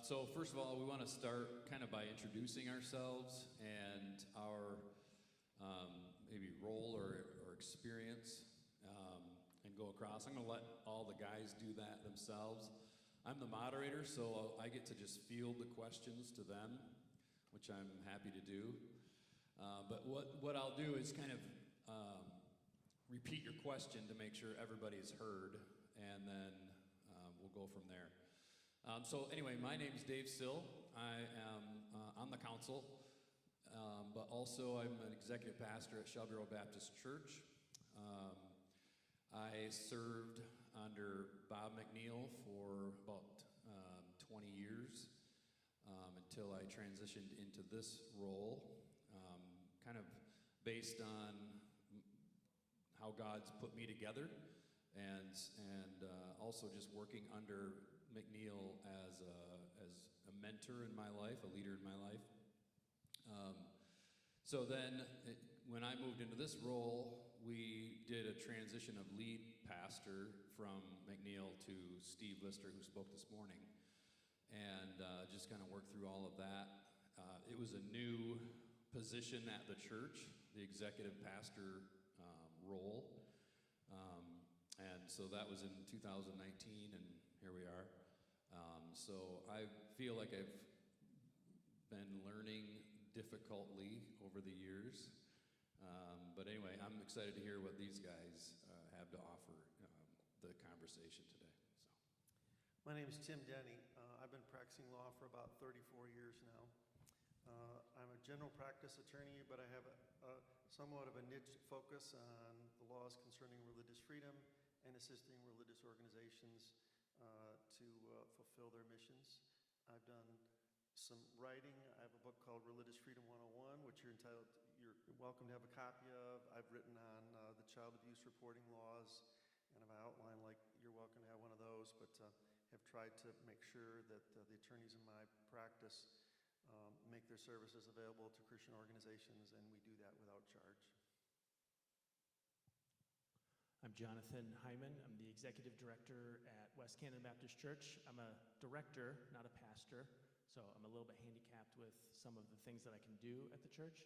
So first of all, we want to start kind of by introducing ourselves and our maybe role or experience, and go across. I'm going to let all the guys do that themselves. I'm the moderator, so I get to just field the questions to them, which I'm happy to do. But what I'll do is kind of repeat your question to make sure everybody's heard, and then we'll go from there. So anyway, my name's Dave Sill. I am on the council, but also I'm an executive pastor at Shelby Road Baptist Church. I served under Bob McNeil for about 20 years until I transitioned into this role, kind of based on how God's put me together, and also just working under McNeil as a mentor in my life, a leader in my life. So then, when I moved into this role, we did a transition of lead pastor from McNeil to Steve Lister, who spoke this morning, and just kind of worked through all of that. It was a new position at the church, the executive pastor role, and so that was in 2019, and here we are. So I feel like I've been learning difficultly over the years. But anyway, I'm excited to hear what these guys have to offer the conversation today. So, my name is Tim Denny. I've been practicing law for about 34 years now. I'm a general practice attorney, but I have somewhat of a niche focus on the laws concerning religious freedom and assisting religious organizations to fulfill their missions. I've done some writing. I have a book called Religious Freedom 101, which you're welcome to have a copy of. I've written on the child abuse reporting laws, and I've outlined, like, you're welcome to have one of those, but have tried to make sure that the attorneys in my practice make their services available to Christian organizations, and we do that without charge. I'm Jonathan Hyman. I'm the executive director at West Canada Baptist Church. I'm a director, not a pastor, so I'm a little bit handicapped with some of the things that I can do at the church.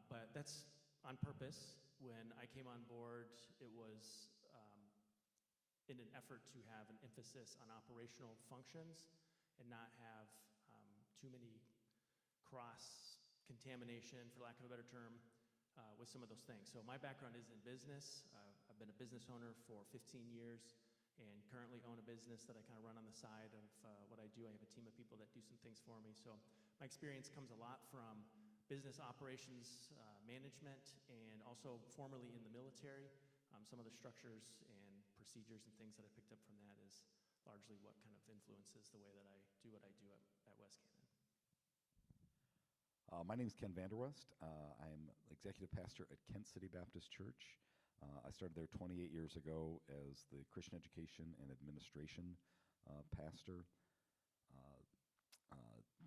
But that's on purpose. When I came on board, it was in an effort to have an emphasis on operational functions and not have too many cross-contamination, for lack of a better term, with some of those things. So my background is in business. I've been a business owner for 15 years and currently own a business that I kind of run on the side of what I do. I have a team of people that do some things for me. So my experience comes a lot from business operations management, and also formerly in the military. Some of the structures and procedures and things that I picked up from that is largely what kind of influences the way that I do what I do at West Canada. My name is Ken Vanderwest. I'm executive pastor at Kent City Baptist Church. I started there 28 years ago as the Christian education and administration pastor.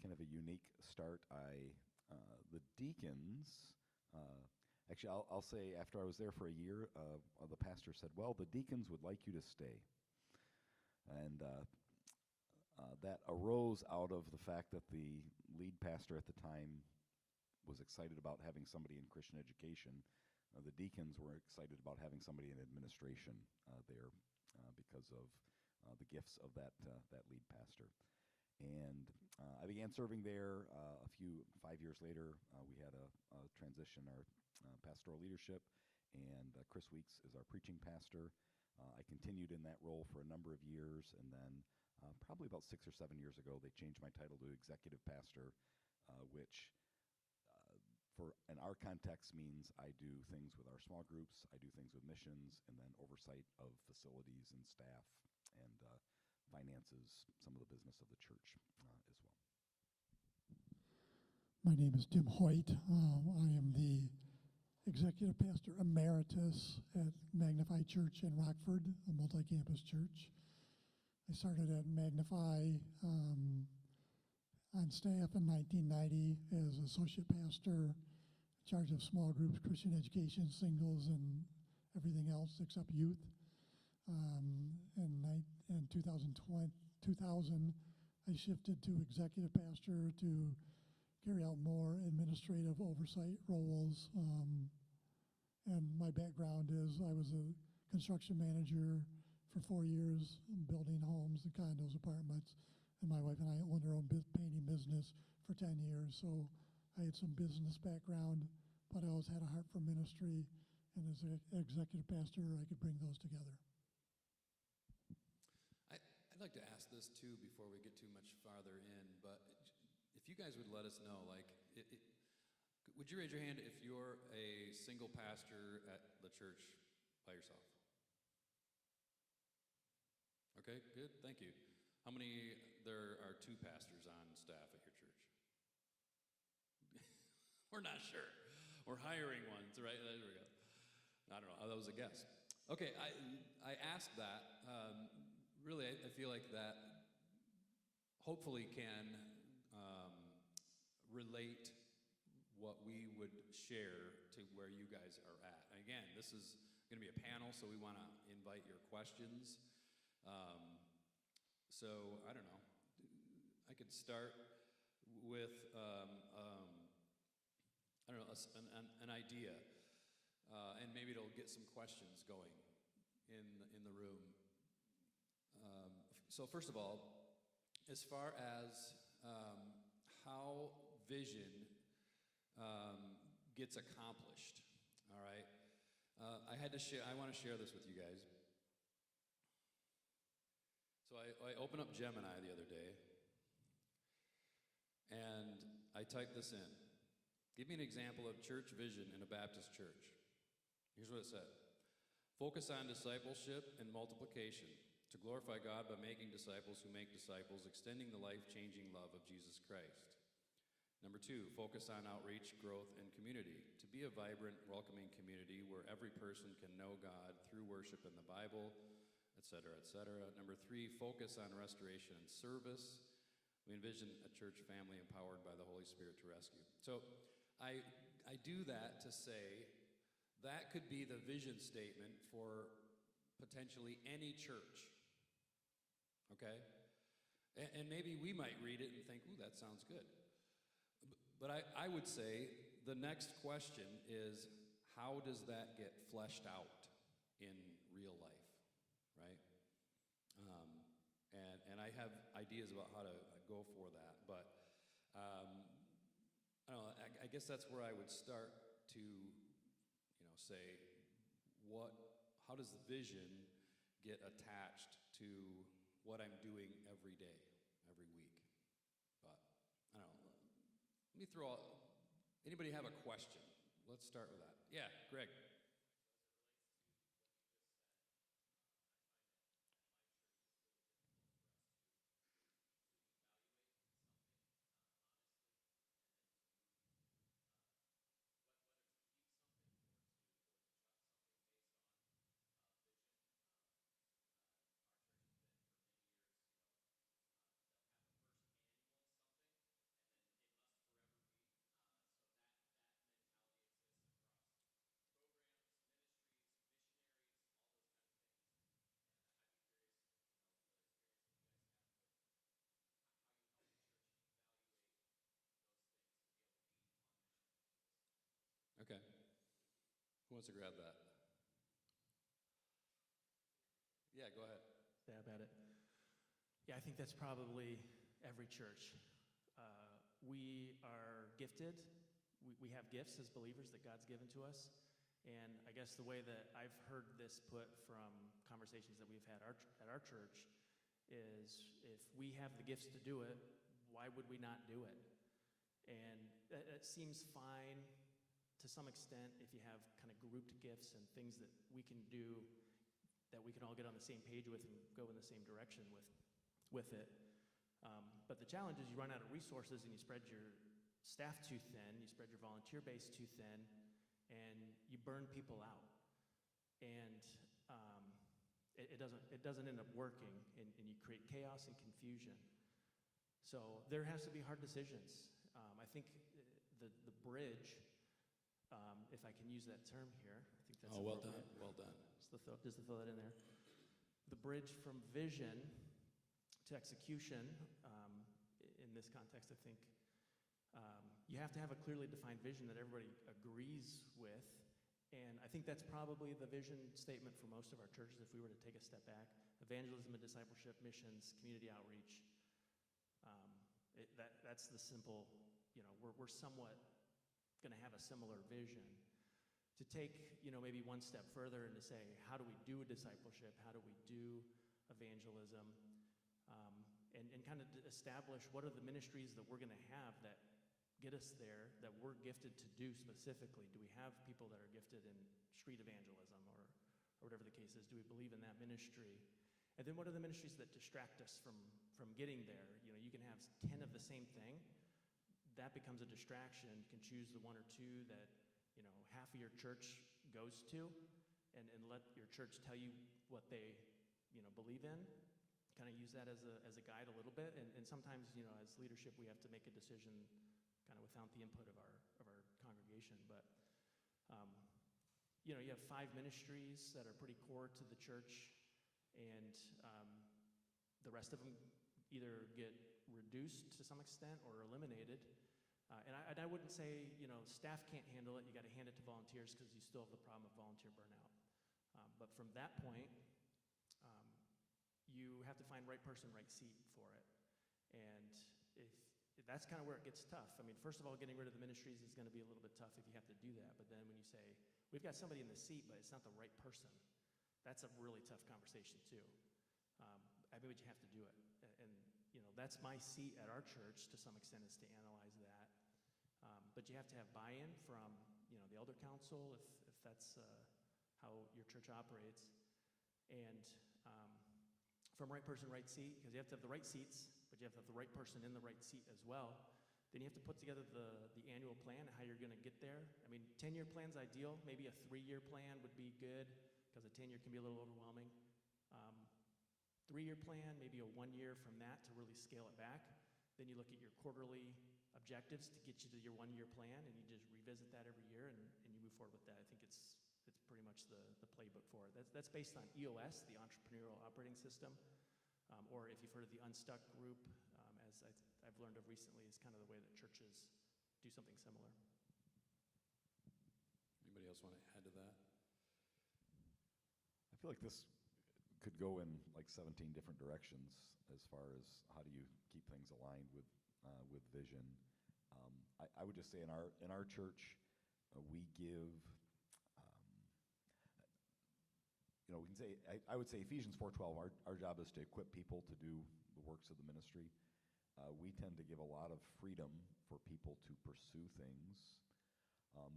Kind of a unique start. The deacons, actually I'll say after I was there for a year, the pastor said, well, the deacons would like you to stay. And that arose out of the fact that the lead pastor at the time was excited about having somebody in Christian education. The deacons were excited about having somebody in administration there because of the gifts of that lead pastor. And I began serving there 5 years later. We had a transition, our pastoral leadership, and Chris Weeks is our preaching pastor. I continued in that role for a number of years, and then probably about 6 or 7 years ago, they changed my title to executive pastor, which in our context means I do things with our small groups, I do things with missions, and then oversight of facilities and staff and finances, some of the business of the church as well. My name is Tim Hoyt. I am the executive pastor emeritus at Magnify Church in Rockford, a multi-campus church. I started at Magnify on staff in 1990 as associate pastor, in charge of small groups, Christian education, singles, and everything else except youth. In 2000, I shifted to executive pastor to carry out more administrative oversight roles. And my background is I was a construction manager for 4 years, building homes and condos, apartments. And my wife and I owned our own painting business for 10 years. So I had some business background, but I always had a heart for ministry. And as an executive pastor, I could bring those together. I'd like to ask this too before we get too much farther in, but if you guys would let us know, like, would you raise your hand if you're a single pastor at the church by yourself? Okay, good, thank you. How many, there are two pastors on staff at your church? We're not sure. We're hiring ones, right? There we go. I don't know, that was a guess. Okay, I asked that. Really, I feel like that hopefully can relate what we would share to where you guys are at. And again, this is going to be a panel, so we want to invite your questions. So I don't know. I could start with I don't know, an idea, and maybe it'll get some questions going in the room. So first of all, as far as how vision gets accomplished, all right? I want to share this with you guys. So I opened up Gemini the other day, and I typed this in. Give me an example of church vision in a Baptist church. Here's what it said. Focus on discipleship and multiplication to glorify God by making disciples who make disciples, extending the life-changing love of Jesus Christ. Number 2, focus on outreach, growth, and community, to be a vibrant, welcoming community where every person can know God through worship in the Bible, etc., etc. Number 3, focus on restoration and service. We envision a church family empowered by the Holy Spirit to rescue. So I do that to say that could be the vision statement for potentially any church. Okay? And maybe we might read it and think, ooh, that sounds good. But I would say the next question is, how does that get fleshed out in real life, right? And I have ideas about how to go for that, but I don't know, I guess that's where I would start to, say, how does the vision get attached to what I'm doing every day, every week? But I don't know. Let me throw out, anybody have a question? Let's start with that. Yeah, Greg. Okay. Who wants to grab that? Yeah, go ahead. Stab at it. Yeah, I think that's probably every church. We are gifted. We have gifts as believers that God's given to us. And I guess the way that I've heard this put from conversations that we've had at our church is, if we have the gifts to do it, why would we not do it? And it seems fine to some extent if you have kind of grouped gifts and things that we can do that we can all get on the same page with and go in the same direction with it. But the challenge is you run out of resources and you spread your staff too thin, you spread your volunteer base too thin, and you burn people out. And it doesn't end up working, and you create chaos and confusion. So there has to be hard decisions. I think the bridge, if I can use that term here, I think that's well done, appropriate. well done. Just to throw that in there. The bridge from vision to execution this context, I think you have to have a clearly defined vision that everybody agrees with. And I think that's probably the vision statement for most of our churches if we were to take a step back. Evangelism and discipleship, missions, community outreach. That's the simple, we're somewhat going to have a similar vision. To take, maybe one step further and to say, how do we do discipleship? How do we do evangelism? And kind of establish what are the ministries that we're going to have that get us there, that we're gifted to do specifically. Do we have people that are gifted in street evangelism or whatever the case is? Do we believe in that ministry? And then what are the ministries that distract us from getting there? You can have 10 of the same thing. That becomes a distraction. You can choose the one or two that, half of your church goes to and let your church tell you what they, believe in. Kind of use that as a guide a little bit. And sometimes, as leadership, we have to make a decision kind of without the input of our congregation. But, you have 5 ministries that are pretty core to the church, and the rest of them either get reduced to some extent or eliminated. And I wouldn't say, staff can't handle it. You got to hand it to volunteers because you still have the problem of volunteer burnout. But from that point, you have to find right person, right seat for it. And if that's kind of where it gets tough. I mean, first of all, getting rid of the ministries is going to be a little bit tough if you have to do that. But then when you say, we've got somebody in the seat, but it's not the right person, that's a really tough conversation too. I mean, but you have to do it. And that's my seat at our church to some extent, is to analyze that. But you have to have buy-in from, the elder council, if that's how your church operates. And from right person, right seat, because you have to have the right seats, but you have to have the right person in the right seat as well. Then you have to put together the annual plan, how you're going to get there. I mean, 10-year plan's ideal. Maybe a 3-year plan would be good, because a 10-year can be a little overwhelming. 3-year plan, maybe a 1-year from that to really scale it back. Then you look at your quarterly objectives to get you to your 1-year plan, and you just revisit that every year, and you move forward with that. I think it's pretty much the playbook for it. That's based on EOS, the Entrepreneurial Operating System, or if you've heard of the Unstuck group, as I've learned of recently, is kind of the way that churches do something similar. Anybody else want to add to that? I feel like this could go in like 17 different directions as far as how do you keep things aligned with vision. I would just say in our church, we give, we can say, I would say Ephesians 4:12, our job is to equip people to do the works of the ministry. We tend to give a lot of freedom for people to pursue things.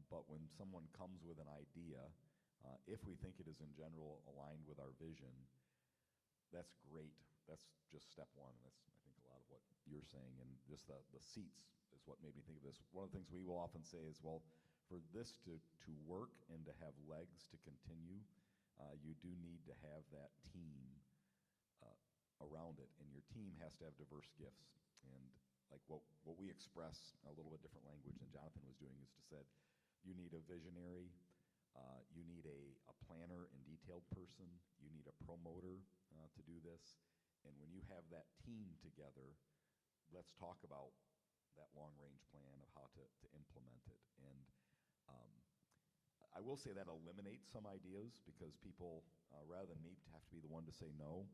But when someone comes with an idea, if we think it is in general aligned with our vision, that's great. That's just step one. That's, I think, a lot of what you're saying. And just the seats is what made me think of this. One of the things we will often say is, well, for this to work and to have legs to continue, you do need to have that team around it. And your team has to have diverse gifts. And like what we express a little bit different language than Jonathan was doing is to say, you need a visionary, you need a planner and detailed person, you need a promoter to do this. And when you have that team together, let's talk about that long-range plan of how to implement it. And I will say that eliminates some ideas because people, rather than me have to be the one to say no,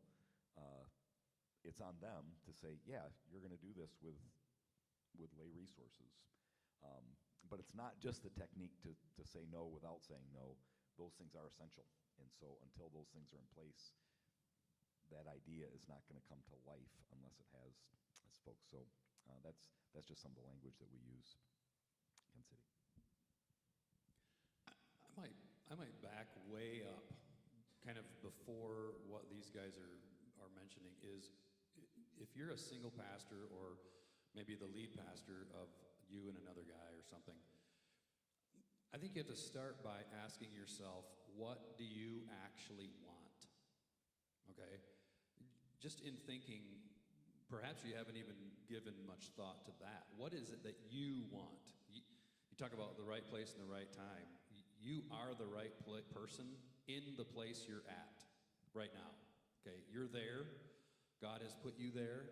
it's on them to say, yeah, you're going to do this with lay resources. But it's not just the technique to say no without saying no. Those things are essential. And so until those things are in place, that idea is not going to come to life unless it has folks. So that's just some of the language that we use in City. I might back way up, kind of before what these guys are mentioning is, if you're a single pastor or maybe the lead pastor of you and another guy or something, I think you have to start by asking yourself, what do you actually want? Okay? Just in thinking, perhaps you haven't even given much thought to that. What is it that you want? You talk about the right place and the right time. You are the right person in the place you're at right now. Okay? You're there. God has put you there.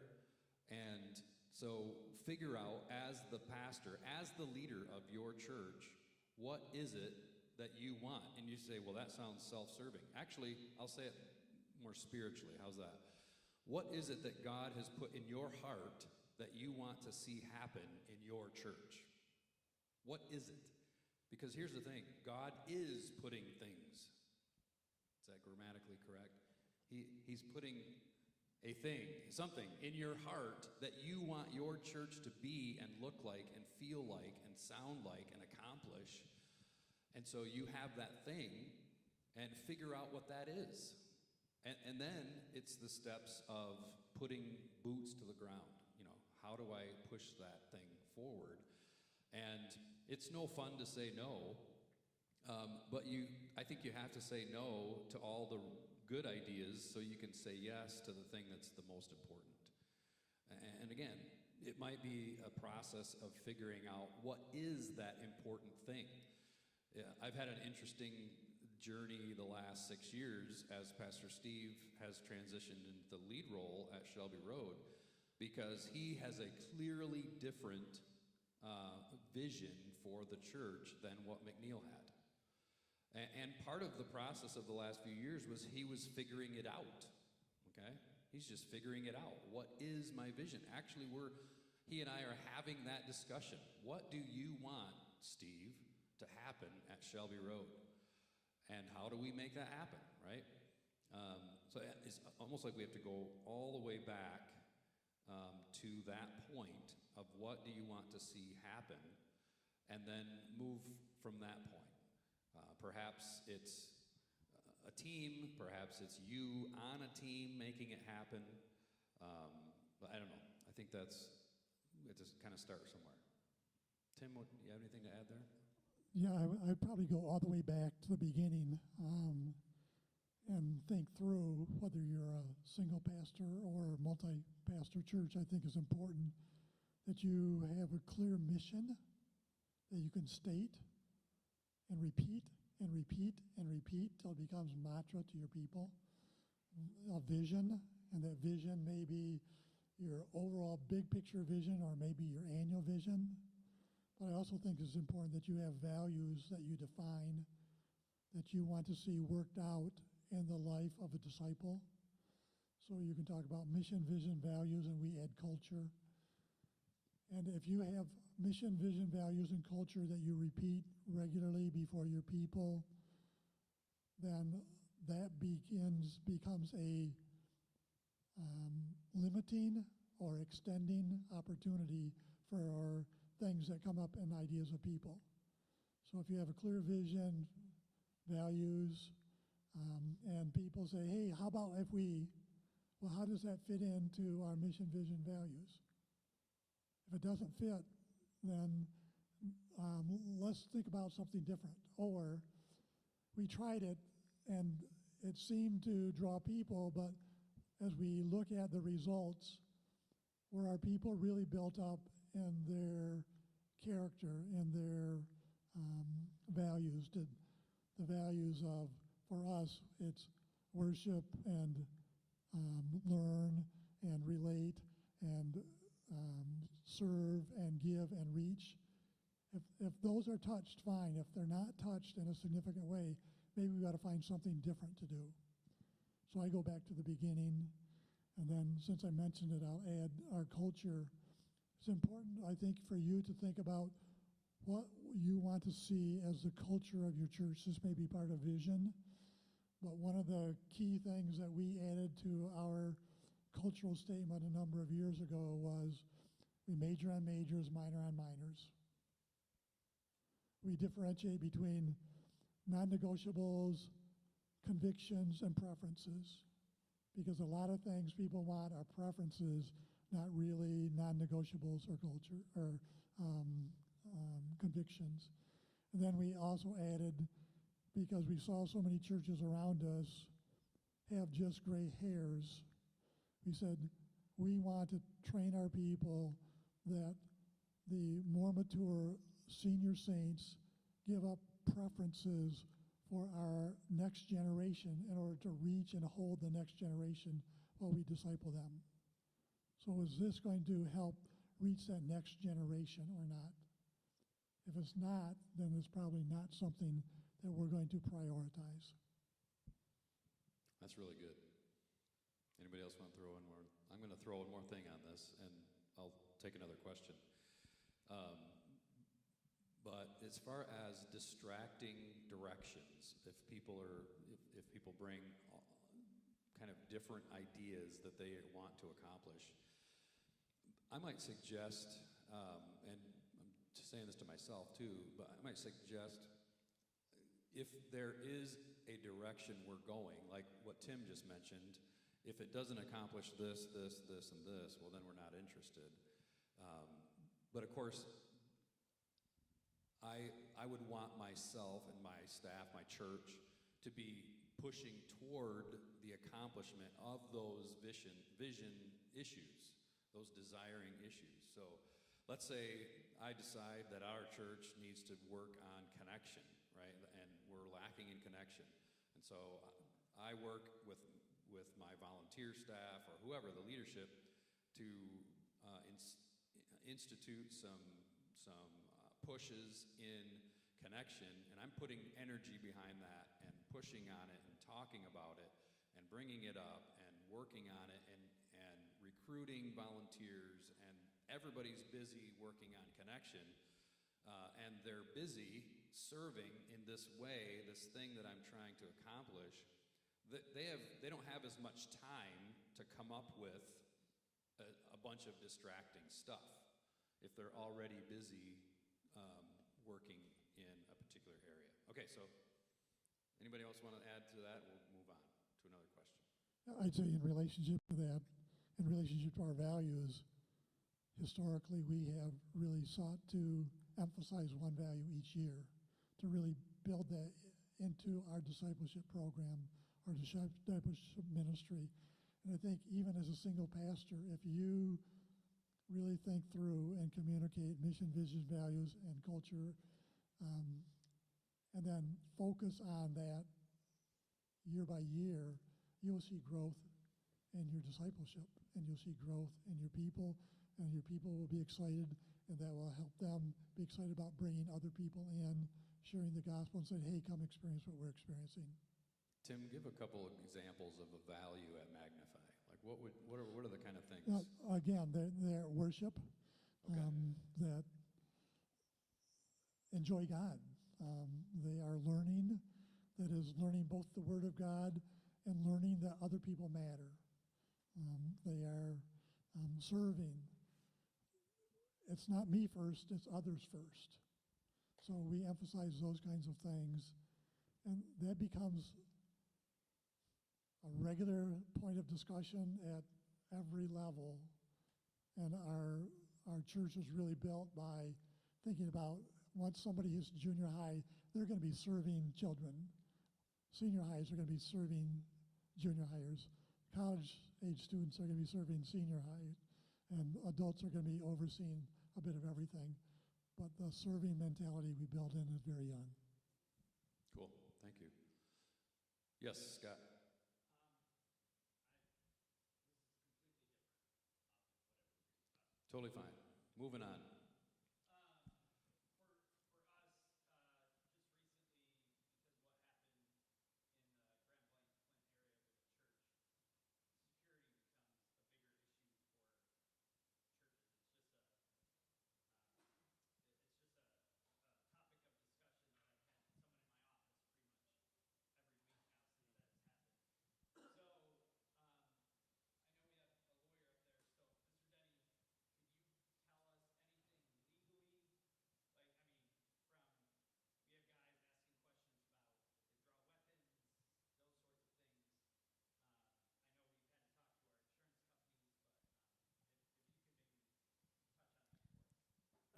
And so figure out as the pastor, as the leader of your church, what is it that you want? And you say, well, that sounds self-serving. Actually, I'll say it more spiritually. How's that? What is it that God has put in your heart that you want to see happen in your church? What is it? Because here's the thing, God is putting things. Is that grammatically correct? He's putting a thing, something in your heart that you want your church to be and look like and feel like and sound like and accomplish. And so you have that thing and figure out what that is. And then it's the steps of putting boots to the ground. You know, how do I push that thing forward? And it's no fun to say no, but I think you have to say no to all the good ideas so you can say yes to the thing that's the most important. And again, it might be a process of figuring out what is that important thing. Yeah, I've had an interesting journey the last 6 years as Pastor Steve has transitioned into the lead role at Shelby Road, because he has a clearly different vision for the church than what McNeil had. And part of the process of the last few years was he was figuring it out, okay? He's just figuring it out. What is my vision? Actually, he and I are having that discussion. What do you want, Steve, to happen at Shelby Road? And how do we make that happen, right? So it's almost like we have to go all the way back to that point of what do you want to see happen, and then move from that point. Perhaps it's a team, perhaps it's you on a team making it happen, but I don't know. I think we have to kind of start somewhere. Tim, do you have anything to add there? Yeah, I'd probably go all the way back to the beginning and think through whether you're a single pastor or a multi-pastor church. I think is important that you have a clear mission that you can state and repeat and repeat and repeat till it becomes mantra to your people. A vision, and that vision may be your overall big picture vision or maybe your annual vision. But I also think it's important that you have values that you define, that you want to see worked out in the life of a disciple. So you can talk about mission, vision, values, and we add culture. And if you have mission, vision, values, and culture that you repeat regularly before your people, then that becomes a limiting or extending opportunity for things that come up in ideas of people. So if you have a clear vision, values, and people say, hey, how about if how does that fit into our mission, vision, values? If it doesn't fit, then let's think about something different. Or we tried it and it seemed to draw people, but as we look at the results, were our people really built up in their character and their values? Did the values of, for us, it's worship and learn and relate and serve and give and reach. If those are touched, fine. If they're not touched in a significant way, maybe we got to find something different to do. So I go back to the beginning, and then since I mentioned it, I'll add our culture. It's important, I think, for you to think about what you want to see as the culture of your church. This may be part of vision, but one of the key things that we added to our cultural statement a number of years ago was we major on majors, minor on minors. We differentiate between non-negotiables, convictions, and preferences, because a lot of things people want are preferences, not really non-negotiables or culture or convictions. And then we also added, because we saw so many churches around us have just gray hairs, we said we want to train our people that the more mature senior saints give up preferences for our next generation in order to reach and hold the next generation while we disciple them. So is this going to help reach that next generation or not. If it's not, then it's probably not something that we're going to prioritize. That's really good. Anybody else want to throw in more? I'm going to throw one more thing on this, and I'll take another question. But as far as distracting directions, if people bring kind of different ideas that they want to accomplish, I might suggest, and I'm just saying this to myself too, but I might suggest if there is a direction we're going, like what Tim just mentioned, if it doesn't accomplish this, and this, well, then we're not interested. But of course, I would want myself and my staff, my church, to be pushing toward the accomplishment of those vision issues, those desiring issues. So let's say I decide that our church needs to work on connection, right? And we're lacking in connection. And so I work with my volunteer staff or whoever, the leadership, to institute some pushes in connection, and I'm putting energy behind that and pushing on it and talking about it and bringing it up and working on it and recruiting volunteers, and everybody's busy working on connection, and they're busy serving in this way, this thing that I'm trying to accomplish. They don't have as much time to come up with a bunch of distracting stuff if they're already busy working in a particular area. Okay, so anybody else want to add to that? We'll move on to another question. I'd say in relationship to that, in relationship to our values, historically we have really sought to emphasize one value each year to really build that into our discipleship program, our discipleship ministry. And I think even as a single pastor, if you really think through and communicate mission, vision, values, and culture, and then focus on that year by year, you'll see growth in your discipleship, and you'll see growth in your people, and your people will be excited, and that will help them be excited about bringing other people in, sharing the gospel, and saying, hey, come experience what we're experiencing. Tim, give a couple of examples of a value at Magnify. Like what are the kind of things? Again, they're worship, that enjoy God. They are learning, that is learning both the Word of God and learning that other people matter. They are serving. It's not me first, it's others first. So we emphasize those kinds of things, and that becomes a regular point of discussion at every level. And our church is really built by thinking about once somebody hits junior high, they're going to be serving children. Senior highs are going to be serving junior hires. College-age students are going to be serving senior high. And adults are going to be overseeing a bit of everything. But the serving mentality we build in is very young. Cool. Thank you. Yes, Scott. Totally fine. Moving on.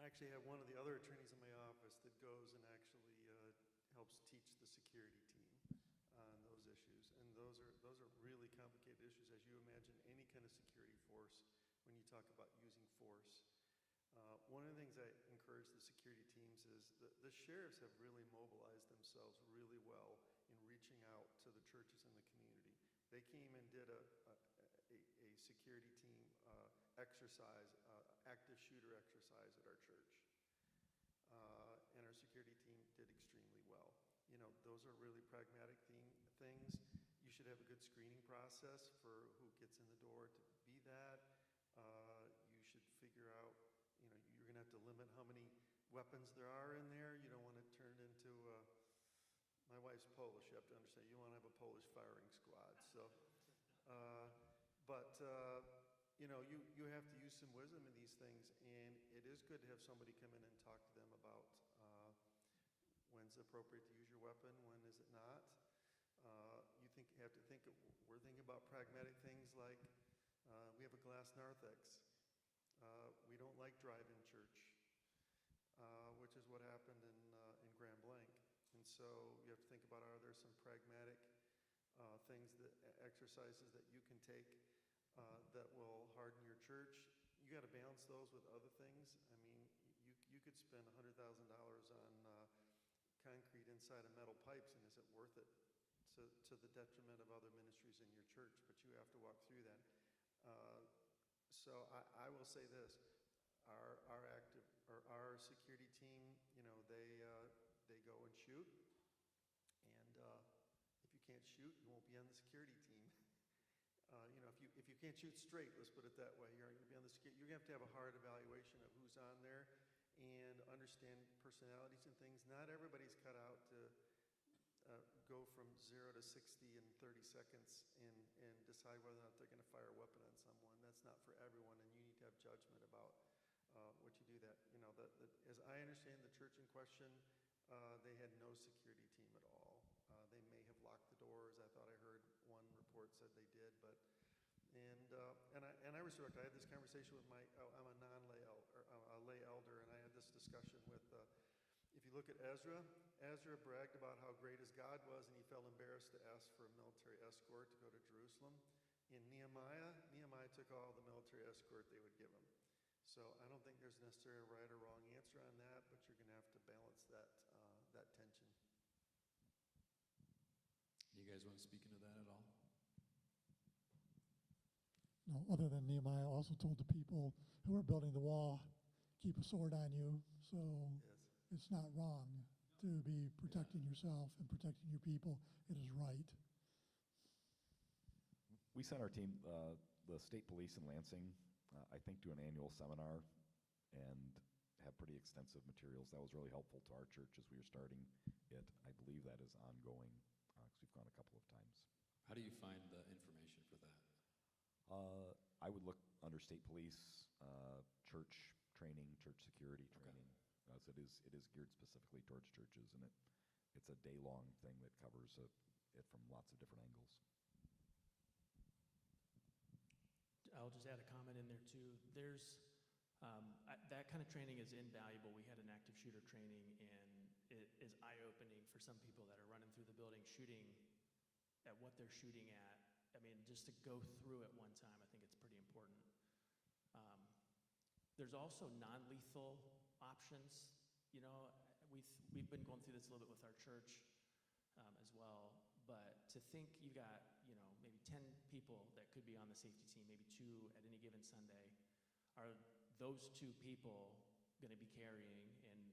I actually have one of the other attorneys in my office that goes and actually helps teach the security team on those issues. And those are really complicated issues, as you imagine any kind of security force when you talk about using force. One of the things I encourage the security teams is the sheriffs have really mobilized themselves really well in reaching out to the churches in the community. They came and did a security team exercise active shooter exercise at our church. And our security team did extremely well. You know, those are really pragmatic things. You should have a good screening process for who gets in the door to be that. You should figure out, you know, you're going to have to limit how many weapons there are in there. You don't want to turn it into, my wife's Polish, you have to understand. You want to have a Polish firing squad. So, you know, you have to use some wisdom in these things, and it is good to have somebody come in and talk to them about when's it appropriate to use your weapon, when is it not. You have to think, we're thinking about pragmatic things like we have a glass narthex. We don't like drive-in church, which is what happened in Grand Blanc. And so you have to think about, are there some pragmatic things, exercises that you can take that will harden your church? You got to balance those with other things. I mean, you could spend $100,000 on concrete inside of metal pipes, and is it worth it to the detriment of other ministries in your church? But you have to walk through that. So I will say this: our security team, you know, they go and shoot, and if you can't shoot, you won't be on the security team. You know, if you can't shoot straight, let's put it that way, you're gonna be on the security. You're gonna have to have a hard evaluation of who's on there, and understand personalities and things. Not everybody's cut out to go from 0 to 60 in 30 seconds and decide whether or not they're going to fire a weapon on someone. That's not for everyone, and you need to have judgment about what you do that. You know, as I understand the church in question, they had no security team at all. They may have locked the doors. I thought I heard one report said they did, but and I respect. I had this conversation with I'm a lay elder, and I had this discussion with. If you look at Ezra bragged about how great his God was, and he felt embarrassed to ask for a military escort to go to Jerusalem. In Nehemiah took all the military escort they would give him. So I don't think there's necessarily a right or wrong answer on that, but you're going to have to balance that tension. You guys want to speak into that at all? No, other than Nehemiah also told the people who were building the wall, keep a sword on you. So Yes. it's not wrong to be protecting yourself and protecting your people. It is right. We sent our team, the state police in Lansing, I think, do an annual seminar and have pretty extensive materials. That was really helpful to our church as we were starting it. I believe that is ongoing because we've gone a couple of times. How do you find the information for that? I would look under state police, church training, church security training. As it is geared specifically towards churches, and it's a day-long thing that covers it from lots of different angles. I'll just add a comment in there too. There's that kind of training is invaluable. We had an active shooter training, and it is eye-opening for some people that are running through the building shooting at what they're shooting at. I mean, just to go through it one time, I think it's pretty important. There's also non-lethal options. You know, we've been going through this a little bit with our church as well. But to think you've got, you know, maybe 10 people that could be on the safety team, maybe 2 at any given Sunday, are those 2 people going to be carrying? And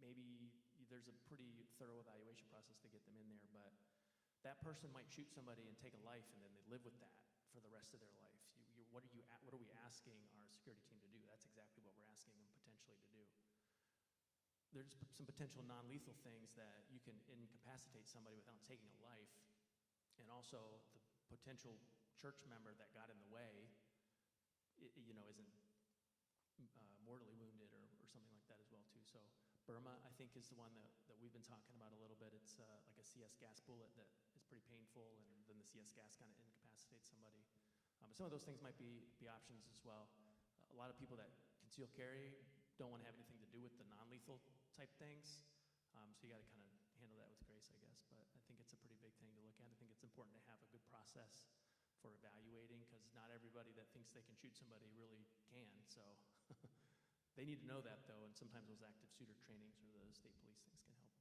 maybe there's a pretty thorough evaluation process to get them in there, but that person might shoot somebody and take a life, and then they live with that for the rest of their life. What are we asking our security team to do? That's exactly what we're asking them potentially to do. There's some potential non-lethal things that you can incapacitate somebody without taking a life, and also the potential church member that got in the way, you know, isn't mortally wounded or something like that as well too. So Burma, I think, is the one that we've been talking about a little bit. It's like a CS gas bullet that is pretty painful, and then the CS gas kind of incapacitates somebody. But some of those things might be options as well. A lot of people that conceal carry don't want to have anything to do with the non-lethal type things. So you got to kind of handle that with grace, I guess. But I think it's a pretty big thing to look at. I think it's important to have a good process for evaluating, because not everybody that thinks they can shoot somebody really can. So they need to know that, though, and sometimes those active shooter trainings or the state police things can help.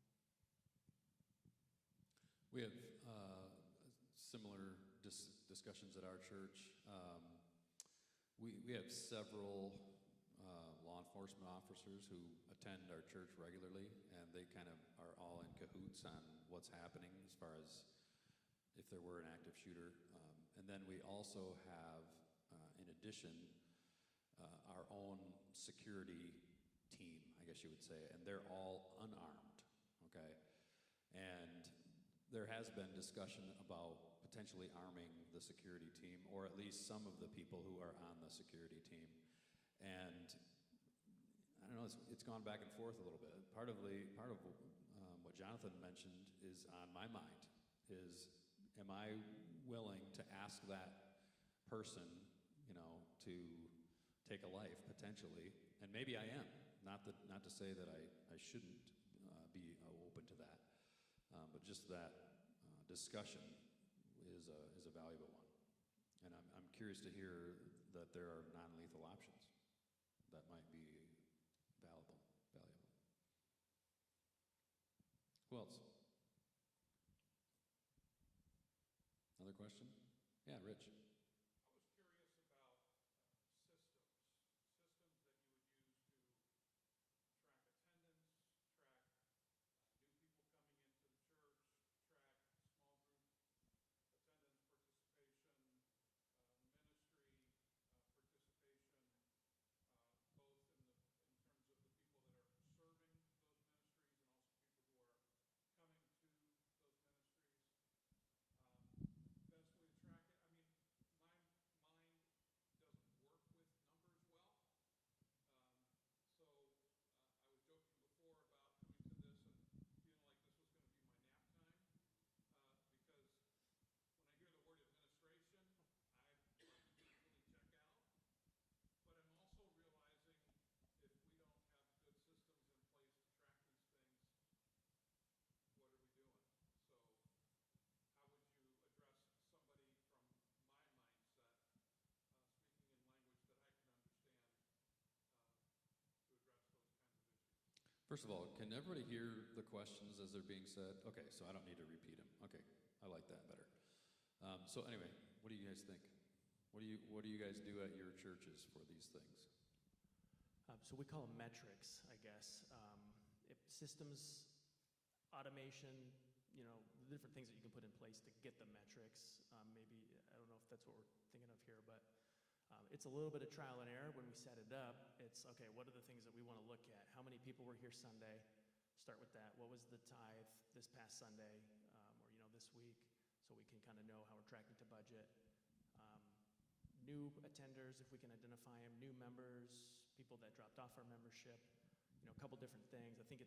We have similar discussions at our church. We have several law enforcement officers who attend our church regularly, and they kind of are all in cahoots on what's happening as far as if there were an active shooter. And then we also have, in addition, our own security team, I guess you would say, and they're all unarmed, okay? And there has been discussion about potentially arming the security team, or at least some of the people who are on the security team. And I don't know, it's gone back and forth a little bit. Part of what Jonathan mentioned is on my mind, is am I willing to ask that person, to take a life potentially? And maybe I am. Not to say that I shouldn't be open to that, but just that discussion is a valuable one. And I'm curious to hear that there are non-lethal options that might be valuable. Who else? Another question? Yeah, Rich. First of all, can everybody hear the questions as they're being said? Okay, so I don't need to repeat them. Okay, I like that better. So anyway, what do you guys think? What do you guys do at your churches for these things? So we call them metrics, I guess. If systems, automation, the different things that you can put in place to get the metrics. Maybe, I don't know if that's what we're thinking of here, but it's a little bit of trial and error when we set it up. It's, okay, what are the things that we want to look at? How many people were here Sunday? Start with that. What was the tithe this past Sunday, or this week? So we can kind of know how we're tracking to budget. New attenders, if we can identify them, new members, people that dropped off our membership, a couple different things. I think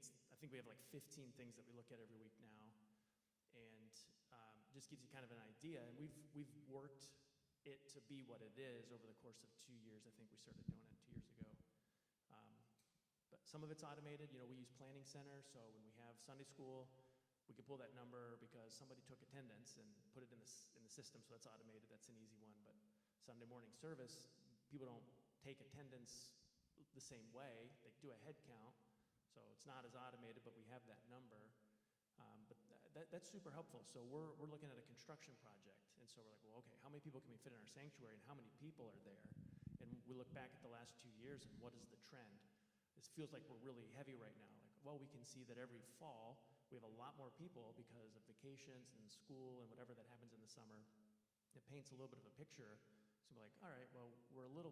we have like 15 things that we look at every week now, and just gives you kind of an idea. And we've worked it to be what it is over the course of 2 years. I think we started doing it 2 years ago. But some of it's automated. We use Planning Center, so when we have Sunday school, we can pull that number because somebody took attendance and put it in the system, so that's automated. That's an easy one. But Sunday morning service, people don't take attendance the same way. They do a head count, so it's not as automated, but we have that number. But that's super helpful. So we're looking at a construction project, and so we're like, well, okay, how many people can we fit in our sanctuary, and how many people are there? And we look back at the last 2 years, and what is the trend? This feels like we're really heavy right now. Like, well, we can see that every fall we have a lot more people because of vacations and school and whatever that happens in the summer. It paints a little bit of a picture. So we're like, all right, well, we're a little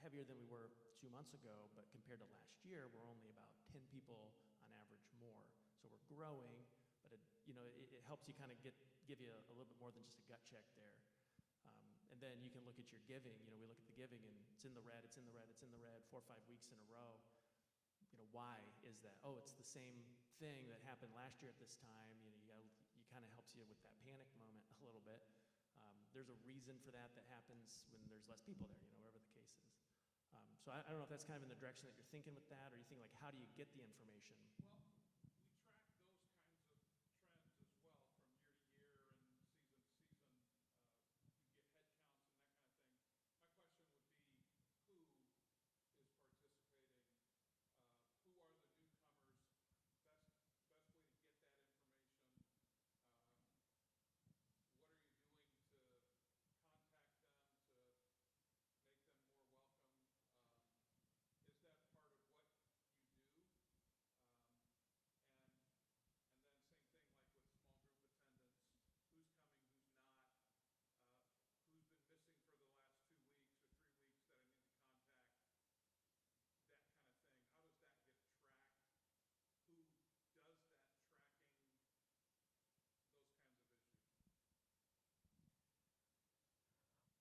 heavier than we were 2 months ago, but compared to last year, we're only about 10 people on average more. So we're growing, but it helps you kind of give you a little bit more than just a gut check there. And then you can look at your giving. We look at the giving, and it's in the red, it's in the red, it's in the red 4 or 5 weeks in a row. Why is that? Oh, it's the same thing that happened last year at this time. You kind of helps you with that panic moment a little bit. There's a reason for that happens when there's less people there, wherever the case is. So I don't know if that's kind of in the direction that you're thinking with that, or you think like, how do you get the information?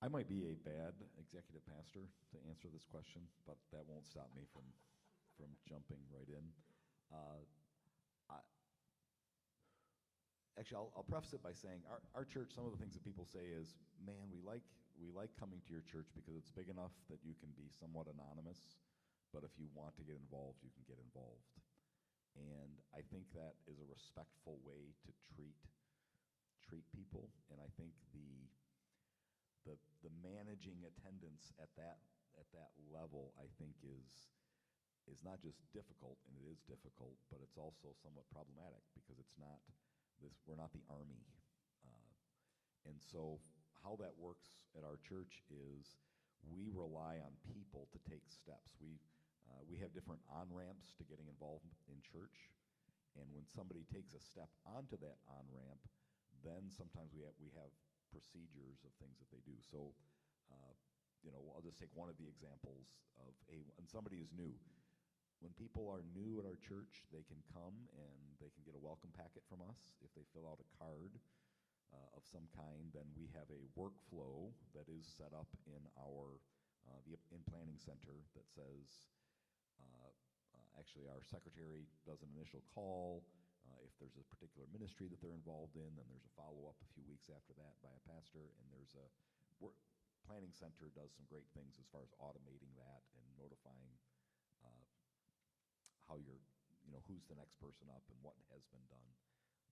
I might be a bad executive pastor to answer this question, but that won't stop me from jumping right in. Uh, I, Actually, I'll preface it by saying our church, some of the things that people say is, man, we like coming to your church because it's big enough that you can be somewhat anonymous, but if you want to get involved, you can get involved. And I think that is a respectful way to treat people, and I think the managing attendance at that level, I think is not just difficult, and it is difficult, but it's also somewhat problematic because it's not we're not the army. And so how that works at our church is we rely on people to take steps. We have different on-ramps to getting involved in church, and when somebody takes a step onto that on-ramp, then sometimes we have procedures of things that they do. So, I'll just take one of the examples of when somebody is new. When people are new at our church, they can come and they can get a welcome packet from us. If they fill out a card of some kind, then we have a workflow that is set up in our in planning center that says, actually our secretary does an initial call. If there's a particular ministry that they're involved in, then there's a follow-up a few weeks after that by a pastor, and there's a planning center does some great things as far as automating that and notifying how who's the next person up and what has been done.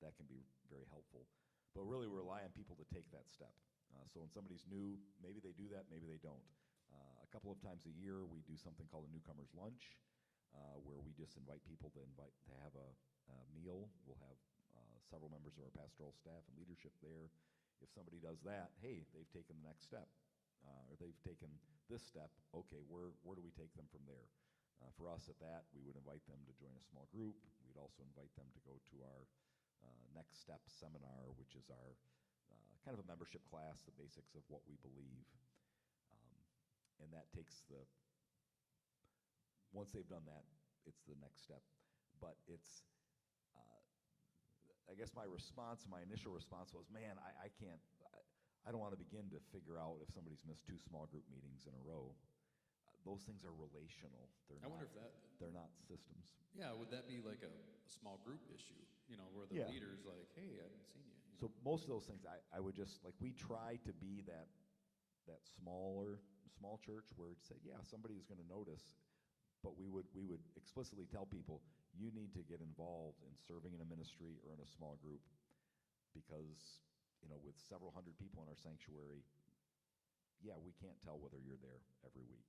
That can be very helpful. But really we rely on people to take that step. So when somebody's new, maybe they do that, maybe they don't. A couple of times a year we do something called a newcomer's lunch, where we just invite people to have a meal. We'll have several members of our pastoral staff and leadership there. If somebody does that, hey, they've taken the next step, or they've taken this step, okay, where do we take them from there? For us at that, we would invite them to join a small group. We'd also invite them to go to our Next Step seminar, which is our kind of a membership class, the basics of what we believe. And that takes once they've done that, it's the next step. But it's, I guess my initial response was, man, I don't want to begin to figure out if somebody's missed 2 small group meetings in a row. Those things are relational. I wonder if they're not systems. Yeah, would that be like a small group issue, where the leader's like, hey, I haven't seen you. So most of those things, I would just, we try to be that small church where it'd say, yeah, somebody is going to notice, but we would explicitly tell people, you need to get involved in serving in a ministry or in a small group because, with several hundred people in our sanctuary, yeah, we can't tell whether you're there every week.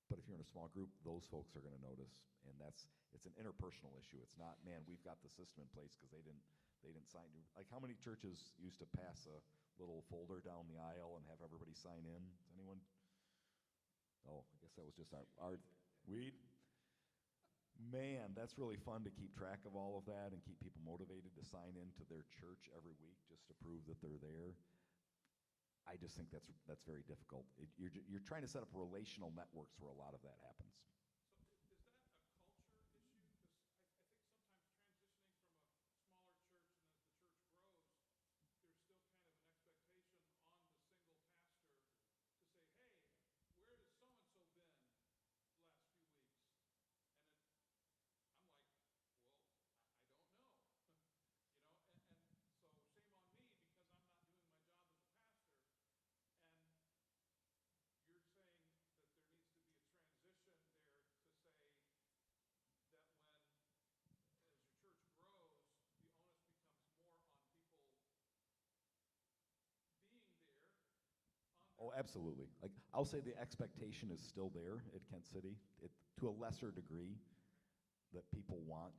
But if you're in a small group, those folks are going to notice, and it's an interpersonal issue. It's not, man, we've got the system in place because they didn't sign. Like, how many churches used to pass a little folder down the aisle and have everybody sign in? Does anyone? Oh, I guess that was just our weed. Man, that's really fun to keep track of all of that and keep people motivated to sign into their church every week just to prove that they're there. I just think that's very difficult. You're trying to set up relational networks where a lot of that happens. Oh, absolutely. Like, I'll say the expectation is still there at Kent City, to a lesser degree, that people want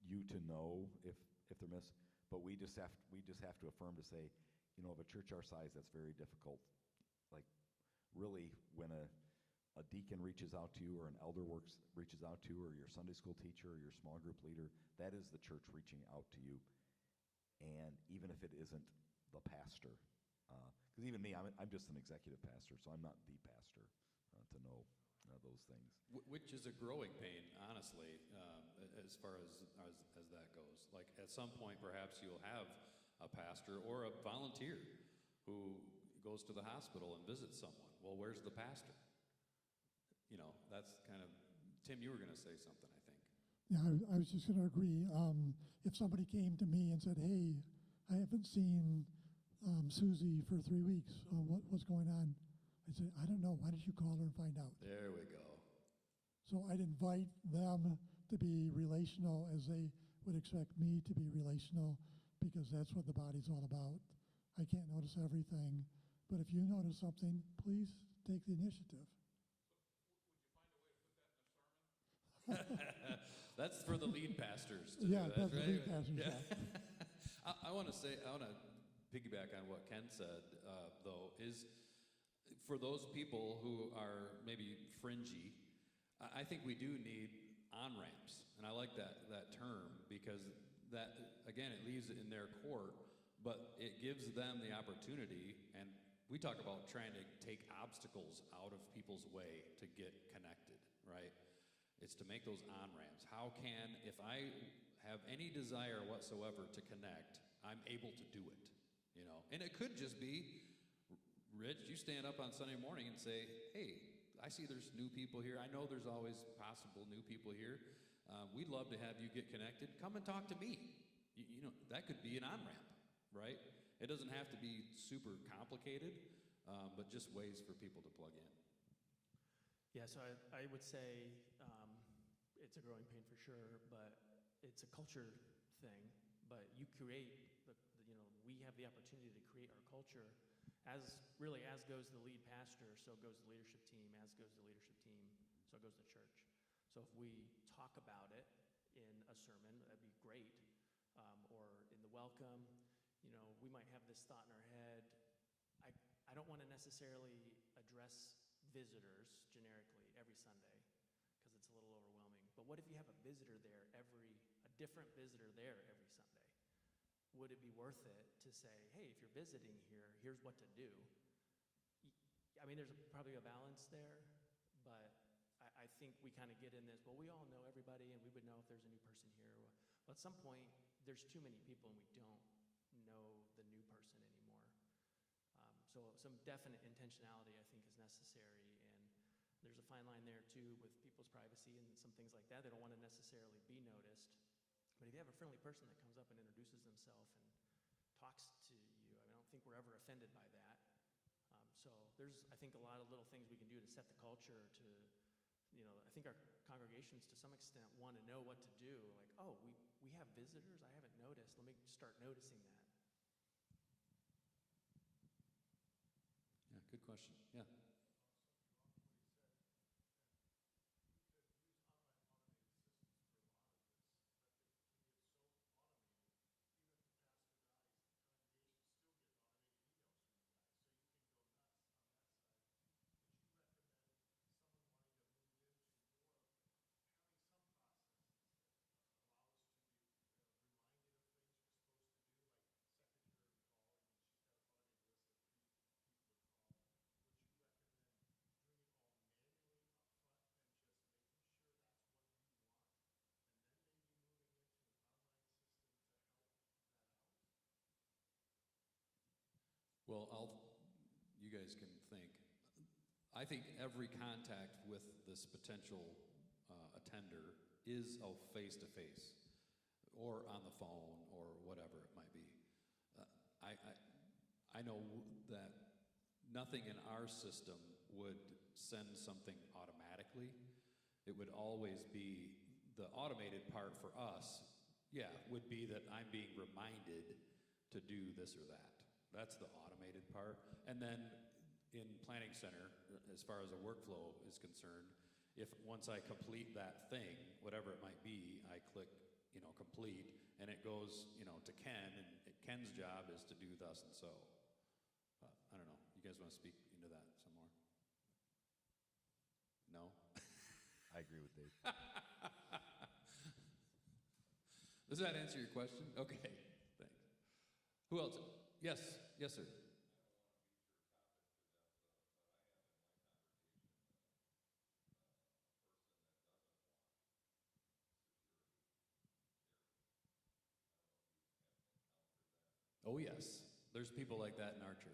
you to know if they're missed. But we just have to affirm to say, of a church our size, that's very difficult. Like, really, when a deacon reaches out to you, or an elder reaches out to you, or your Sunday school teacher, or your small group leader, that is the church reaching out to you. And even if it isn't the pastor. Because even me, I'm just an executive pastor, so I'm not the pastor to know those things. Which is a growing pain, honestly, as far as that goes. Like, at some point, perhaps you'll have a pastor or a volunteer who goes to the hospital and visits someone. Well, where's the pastor? You know, that's kind of, Tim, you were going to say something, I think. Yeah, I was just going to agree. If somebody came to me and said, "Hey, I haven't seen Susie for 3 weeks. What's going on?" I'd say, "I don't know. Why don't you call her and find out?" There we go. So I'd invite them to be relational as they would expect me to be relational, because that's what the body's all about. I can't notice everything, but if you notice something, please take the initiative. That's for the lead pastors to Yeah, do. that's the right? lead pastors, yeah. I want to piggyback on what Ken said, though, is for those people who are maybe fringy, I think we do need on-ramps. And I like that term, because that, again, it leaves it in their court, but it gives them the opportunity. And we talk about trying to take obstacles out of people's way to get connected, right? It's to make those on-ramps. How can, if I have any desire whatsoever to connect, I'm able to do it, you know? And it could just be, Rich, you stand up on Sunday morning and say, "Hey, I see there's new people here. I know there's always possible new people here. We'd love to have you get connected. Come and talk to me." You know, that could be an on-ramp, right? It doesn't have to be super complicated, but just ways for people to plug in. Yeah, so I would say it's a growing pain for sure, but it's a culture thing. But you create we have the opportunity to create our culture, as goes the lead pastor, so goes the leadership team, as goes the leadership team, so goes the church. So if we talk about it in a sermon, that'd be great, or in the welcome. You know, we might have this thought in our head. I don't want to necessarily address visitors generically every Sunday, because it's a little overwhelming. But what if you have a visitor there a different visitor there every Sunday? Would it be worth it to say, "Hey, if you're visiting here, here's what to do"? I mean, there's probably a balance there, but I think we kind of get in this, well, we all know everybody, and we would know if there's a new person here. Well, at some point, there's too many people, and we don't know the new person anymore. So some definite intentionality, I think, is necessary, and there's a fine line there, too, with people's privacy and some things like that. They don't want to necessarily be noticed. But if you have a friendly person that comes up and introduces themselves and talks to you, I don't think we're ever offended by that. So there's, I think, a lot of little things we can do to set the culture to, I think our congregations to some extent want to know what to do. Like, oh, we have visitors? I haven't noticed. Let me start noticing that. Yeah, good question. Yeah. Well, you guys can think. I think every contact with this potential attender is a face-to-face, or on the phone, or whatever it might be. I know that nothing in our system would send something automatically. It would always be the automated part for us, would be that I'm being reminded to do this or that. That's the automated part. And then in Planning Center, as far as a workflow is concerned, if once I complete that thing, whatever it might be, I click, complete, and it goes, to Ken, and Ken's job is to do thus and so. I don't know. You guys want to speak into that some more? No? I agree with Dave. Does that answer your question? Okay, thanks. Who else? Yes, sir. Oh, yes. There's people like that in our church.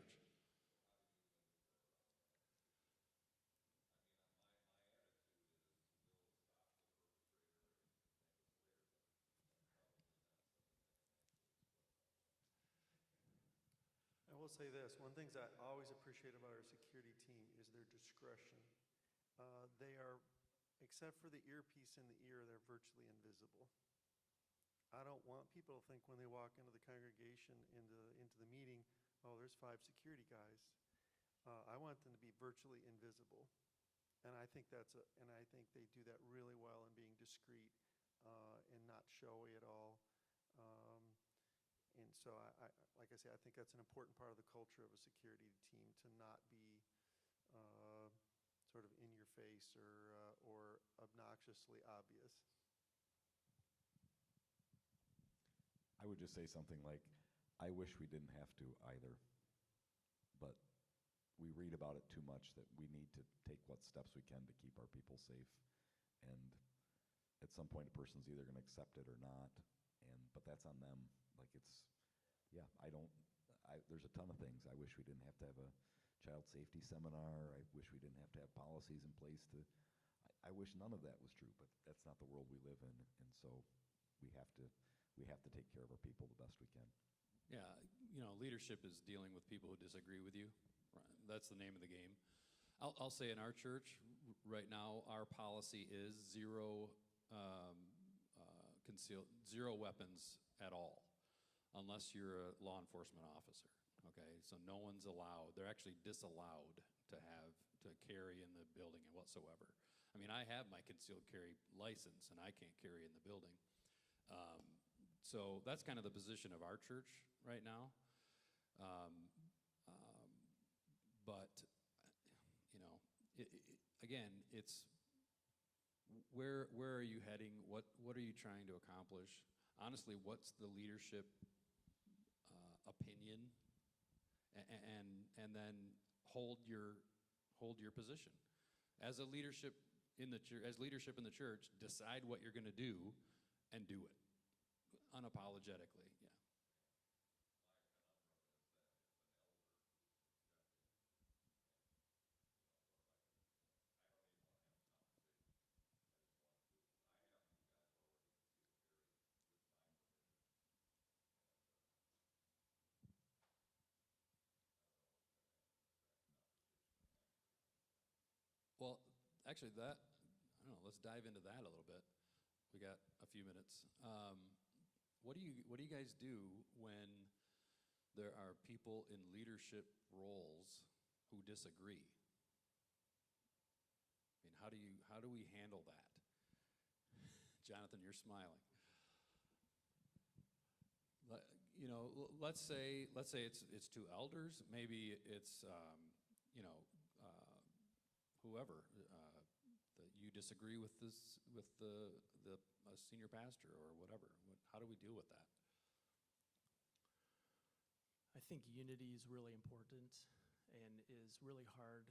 will say this, one thing I always appreciate about our security team is their discretion. They are, except for the earpiece in the ear, they're virtually invisible. I don't want people to think when they walk into the congregation, into the meeting, oh, there's 5 security guys. I want them to be virtually invisible. And I think they do that really well in being discreet and not showy at all. And so like I say, I think that's an important part of the culture of a security team, to not be sort of in your face or obnoxiously obvious. I would just say something like, I wish we didn't have to either, but we read about it too much that we need to take what steps we can to keep our people safe. And at some point, a person's either going to accept it or not, but that's on them. Like there's a ton of things. I wish we didn't have to have a child safety seminar. I wish we didn't have to have policies in place I wish none of that was true, but that's not the world we live in. And so we have to take care of our people the best we can. Yeah, leadership is dealing with people who disagree with you. Right. That's the name of the game. I'll say in our church right now, our policy is zero weapons at all, unless you're a law enforcement officer. Okay, so no one's allowed. They're actually disallowed to carry in the building whatsoever. I mean, I have my concealed carry license, and I can't carry in the building. So that's kind of the position of our church right now. But again, it's where are you heading? What are you trying to accomplish? Honestly, what's the leadership opinion? And then hold your position. As leadership in the church, decide what you're going to do and do it unapologetically. Yeah. Well, actually, I don't know. Let's dive into that a little bit. We got a few minutes. What do you guys do when there are people in leadership roles who disagree? I mean, how do we handle that? Jonathan, you're smiling. Let's say it's 2 elders. Maybe it's whoever that you disagree with the senior pastor or whatever. How do we deal with that? I think unity is really important and is really hard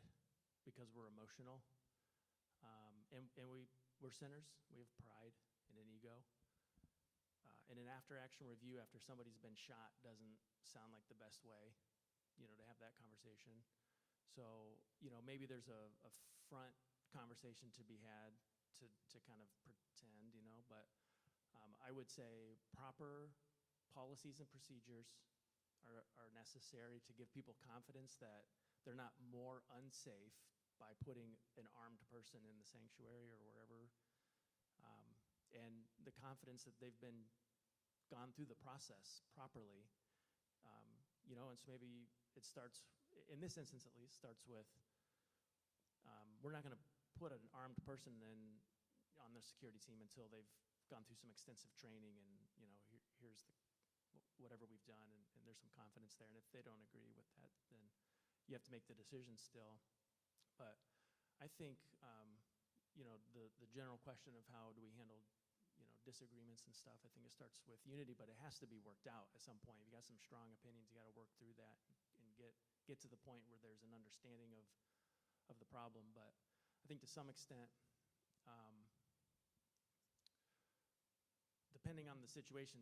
because we're emotional, and we're sinners. We have pride and an ego. And an after-action review after somebody's been shot doesn't sound like the best way, to have that conversation. So, maybe there's a front conversation to be had to kind of pretend, but I would say proper policies and procedures are necessary to give people confidence that they're not more unsafe by putting an armed person in the sanctuary or wherever, and the confidence that they've been gone through the process properly, and so maybe it starts, in this instance at least, starts with, we're not going to put an armed person on the security team until they've gone through some extensive training and, here's whatever we've done, and there's some confidence there. And if they don't agree with that, then you have to make the decision still. But I think, the general question of how do we handle disagreements and stuff, I think it starts with unity, but it has to be worked out at some point. If you got some strong opinions, you got to work through that and get to the point where there's an understanding of the problem. But I think to some extent, depending on the situation,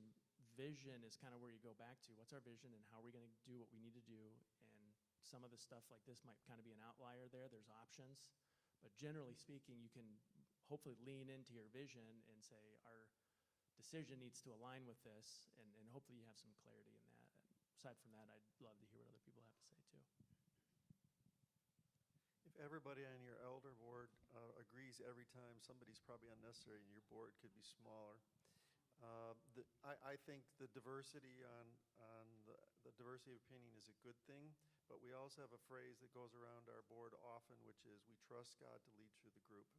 vision is kind of where you go back to. What's our vision and how are we going to do what we need to do? And some of the stuff like this might kind of be an outlier there. There's options. But generally speaking, you can hopefully lean into your vision and say, our decision needs to align with this, and hopefully you have some clarity in that. aside from that, I'd love to hear what other people have to say too. If everybody on your elder board agrees every time, somebody's probably unnecessary and your board could be smaller. I think the diversity on the diversity of opinion is a good thing, but we also have a phrase that goes around our board often, which is we trust God to lead through the group.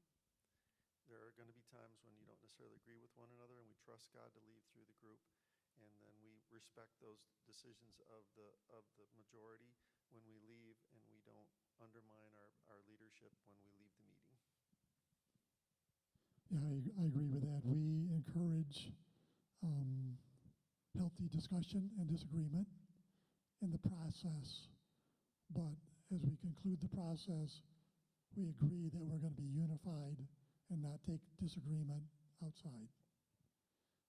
There are going to be times when you don't necessarily agree with one another, and we trust God to lead through the group. And then we respect those decisions of the majority when we leave, and we don't undermine our leadership when we leave the meeting. Yeah, I agree with that. We encourage healthy discussion and disagreement in the process. But as we conclude the process, we agree that we're going to be unified and not take disagreement outside.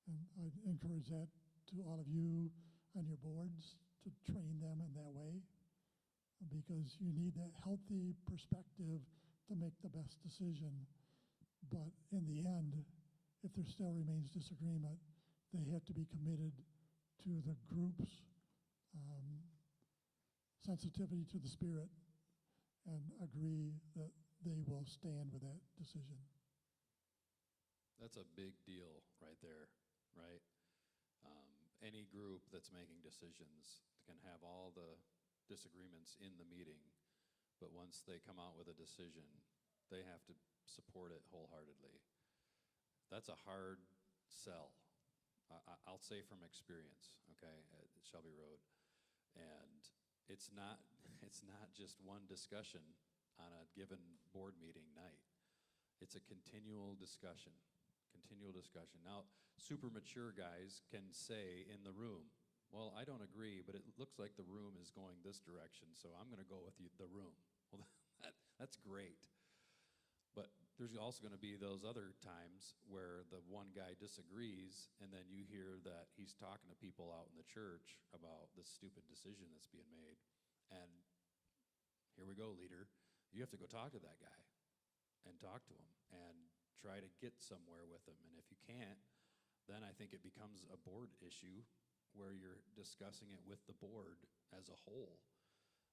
And I encourage that to all of you on your boards to train them in that way, because you need that healthy perspective to make the best decision. But in the end, if there still remains disagreement, they have to be committed to the group's sensitivity to the Spirit and agree that they will stand with that decision. That's a big deal right there, right? Any group that's making decisions can have all the disagreements in the meeting, but once they come out with a decision, they have to support it wholeheartedly. That's a hard sell. I'll say from experience, okay, at Shelby Road. And it's not just one discussion on a given board meeting night. It's a continual discussion. Now, super mature guys can say in the room, well, I don't agree, but it looks like the room is going this direction, so I'm going to go with the room. Well, that's great. But there's also going to be those other times where the one guy disagrees, and then you hear that he's talking to people out in the church about this stupid decision that's being made. And here we go, leader. You have to go talk to that guy and talk to him and try to get somewhere with him. And if you can't, then I think it becomes a board issue where you're discussing it with the board as a whole.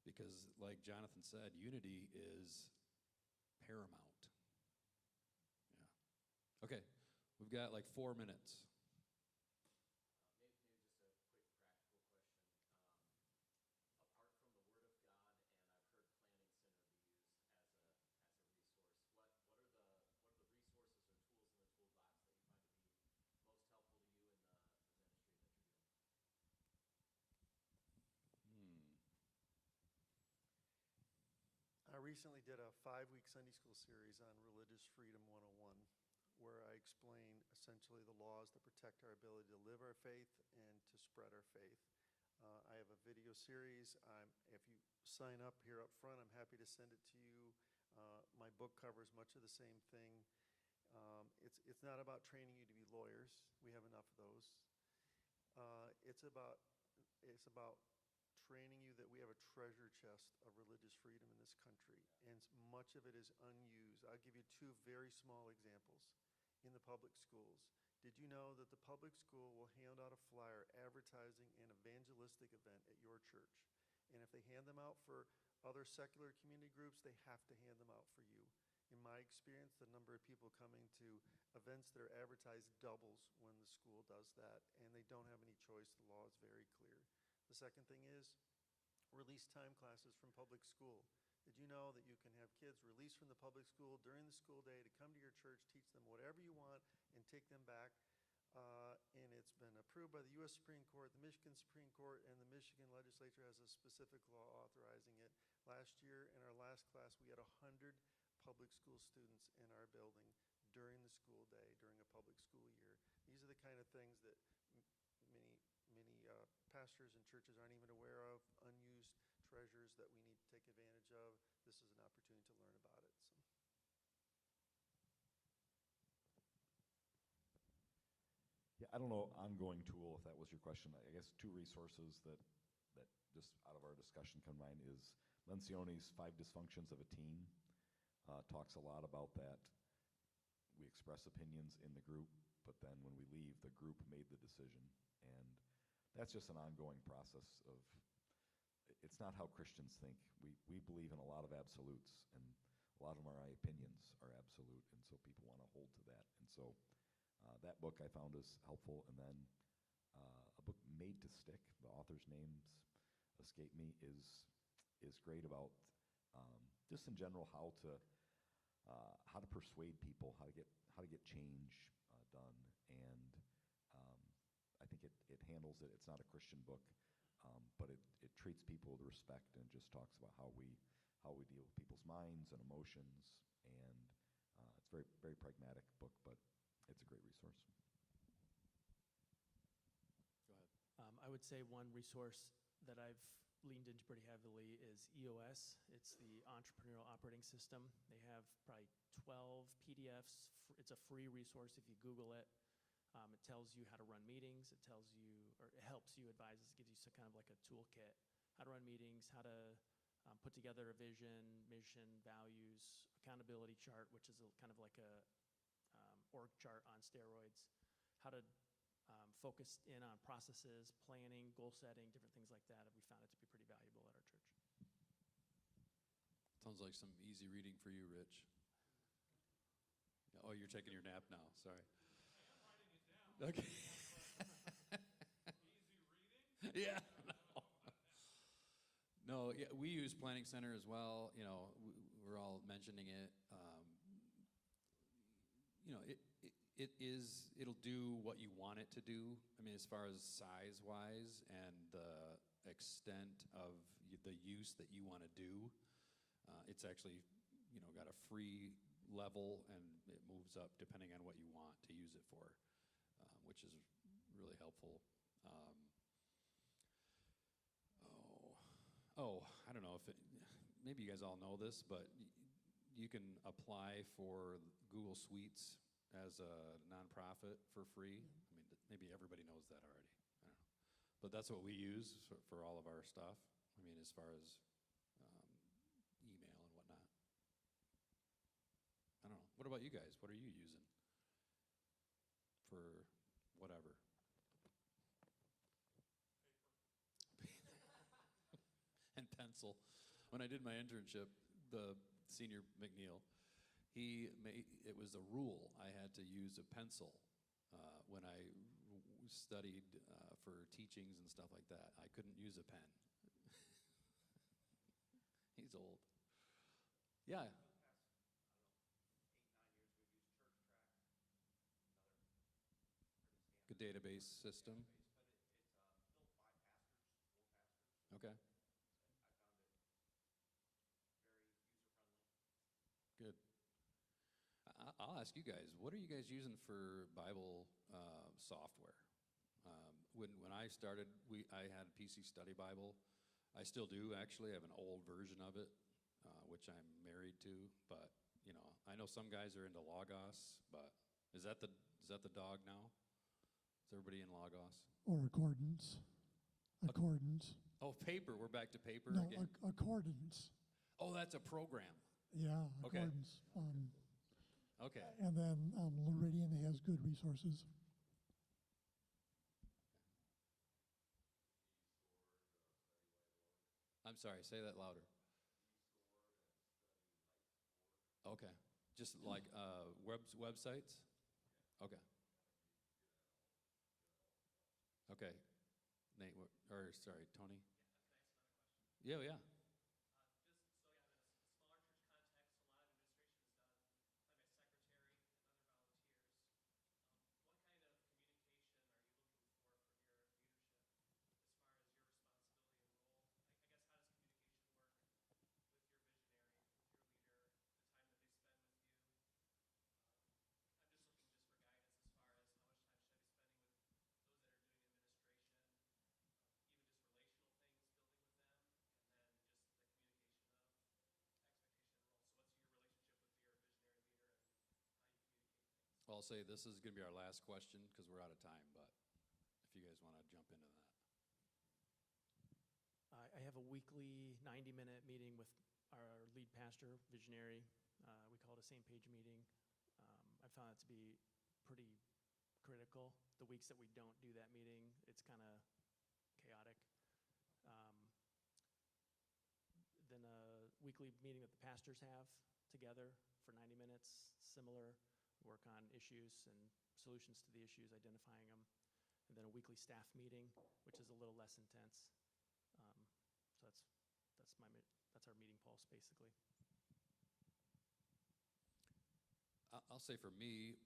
Because like Jonathan said, unity is paramount. Yeah. Okay, we've got like 4 minutes. Maybe just a quick practical question. Apart from the Word of God, and I've heard Planning Center be used as a resource, what are the resources or tools in the toolbox that you find to be most helpful to you in the ministry that you're doing? I recently did a 5-week Sunday school series on Religious Freedom 101, where I explain essentially the laws that protect our ability to live our faith and to spread our faith. I have a video series. If you sign up here up front, I'm happy to send it to you. My book covers much of the same thing. It's not about training you to be lawyers. We have enough of those. It's about training you that we have a treasure chest of religious freedom in this country, and much of it is unused. I'll give you 2 very small examples. In the public schools, did you know that the public school will hand out a flyer advertising an evangelistic event at your church? And if they hand them out for other secular community groups, they have to hand them out for you. In my experience, the number of people coming to events that are advertised doubles when the school does that, and they don't have any choice. The law is very clear. The second thing is release time classes from public school. Did you know that you can have kids released from the public school during the school day to come to your church, teach them whatever you want, and take them back? And it's been approved by the U.S. Supreme Court, the Michigan Supreme Court, and the Michigan legislature has a specific law authorizing it. Last year, in our last class, we had 100 public school students in our building during the school day, during a public school year. These are the kind of things that many pastors and churches aren't even aware of, unused treasures that we need to take advantage of. This is an opportunity to learn about it. Yeah, I don't know, ongoing tool, if that was your question. I guess 2 resources that just out of our discussion come to mind is Lencioni's 5 Dysfunctions of a Team. Talks a lot about that. We express opinions in the group, but then when we leave, the group made the decision. And that's just an ongoing process of, it's not how Christians think. We believe in a lot of absolutes, and a lot of our opinions are absolute, and so people want to hold to that. And so that book I found is helpful. And then a book, Made to Stick, the author's names escape me, is great about just in general how to persuade people, how to get change done. And I think it handles it. It's not a Christian book, but it treats people with respect and just talks about how we deal with people's minds and emotions. And it's very, very pragmatic book, but it's a great resource. Go ahead. I would say one resource that I've leaned into pretty heavily is EOS. It's the Entrepreneurial Operating System. They have probably 12 PDFs. It's a free resource if you Google it. It tells you how to run meetings. It tells you, or it helps you, advises, gives you some kind of like a toolkit, how to run meetings, how to put together a vision, mission, values, accountability chart, which is kind of like a org chart on steroids, how to focus in on processes, planning, goal setting, different things like that. We found it to be pretty valuable at our church. Sounds like some easy reading for you, Rich. Oh, you're taking your nap now. Sorry. Okay. Easy reading? Yeah. No, yeah, we use Planning Center as well. You know, we're all mentioning it. You know, it'll do what you want it to do. I mean, as far as size-wise and the extent of the use that you want to do, it's actually, you know, got a free level, and it moves up depending on what you want to use it for, which is really helpful. I don't know if maybe you guys all know this, but you can apply for Google Suites as a nonprofit for free. I mean, maybe everybody knows that already. I don't know. But that's what we use for all of our stuff. I mean, as far as email and whatnot. I don't know. What about you guys? What are you using for whatever? And pencil. When I did my internship, the senior McNeil, it was a rule I had to use a pencil when I studied for teachings and stuff like that. I couldn't use a pen. He's old. Yeah. For the past, I don't know, 8, 9 years, we've used Church Track, another pretty standard Good database system. database, but it's built by pastors, for pastors. Okay. I found it very user-friendly. Good. I'll ask you guys, what are you guys using for Bible software? When I started, I had a PC Study Bible. I still do, actually. I have an old version of it, which I'm married to. But, you know, I know some guys are into Logos, but is that the dog now? Is everybody in Logos? Or accordance. Accordance. Oh, paper. We're back to paper No, again? accordance. Oh, that's a program. Yeah, Okay. accordance. Okay. And then Meridian has good resources. I'm sorry, say that louder. Okay. Just like websites? Okay. Okay. Nate, sorry, Tony? Can I ask another question? Yeah, yeah. Just so yeah, in a smaller church context, a lot of administration is done by my secretary and other volunteers. What kind of communication are you looking for from your leadership as far as your responsibility and role? I guess, how does communication work with your visionary, with your leader, the time that they spend with you? I'm just looking just for guidance as far as how much time should I be spending with those that are doing administration, even just relational things, building with them, and then just the communication of expectation and role. So what's your relationship with your visionary leader and how you communicate things? Well, I'll say this is going to be our last question because we're out of time, but if you guys want to jump into that. I have a weekly 90-minute meeting with our lead pastor, visionary. We call it a same-page meeting. I found that to be pretty critical. The weeks that we don't do that meeting, it's kind of chaotic. Um, then a weekly meeting that the pastors have together for 90 minutes, similar, work on issues and solutions to the issues, identifying them. And then a weekly staff meeting, which is a little less intense. So that's our meeting pulse, basically. I'll say for me,